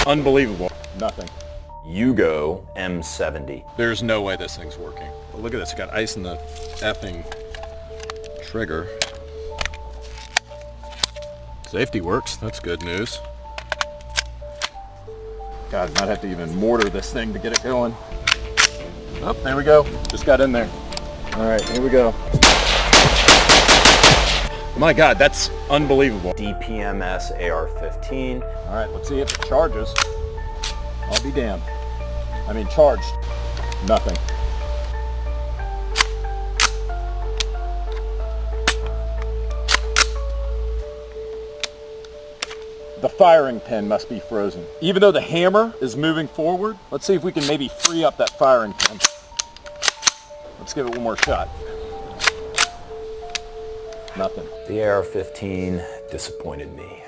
unbelievable. Nothing. Yugo M70. There's no way this thing's working. But look at this, it got ice in the effing trigger. Safety works, that's good news. God, might have to even mortar this thing to get it going. Oh, there we go. Just got in there. All right, here we go. My God, that's unbelievable. DPMS Ar-15. All right, let's see if it charges. I'll be damned. I mean, charged. Nothing. The firing pin must be frozen. Even though the hammer is moving forward, let's see if we can maybe free up that firing pin. Let's give it one more shot. Nothing. The Ar-15 disappointed me.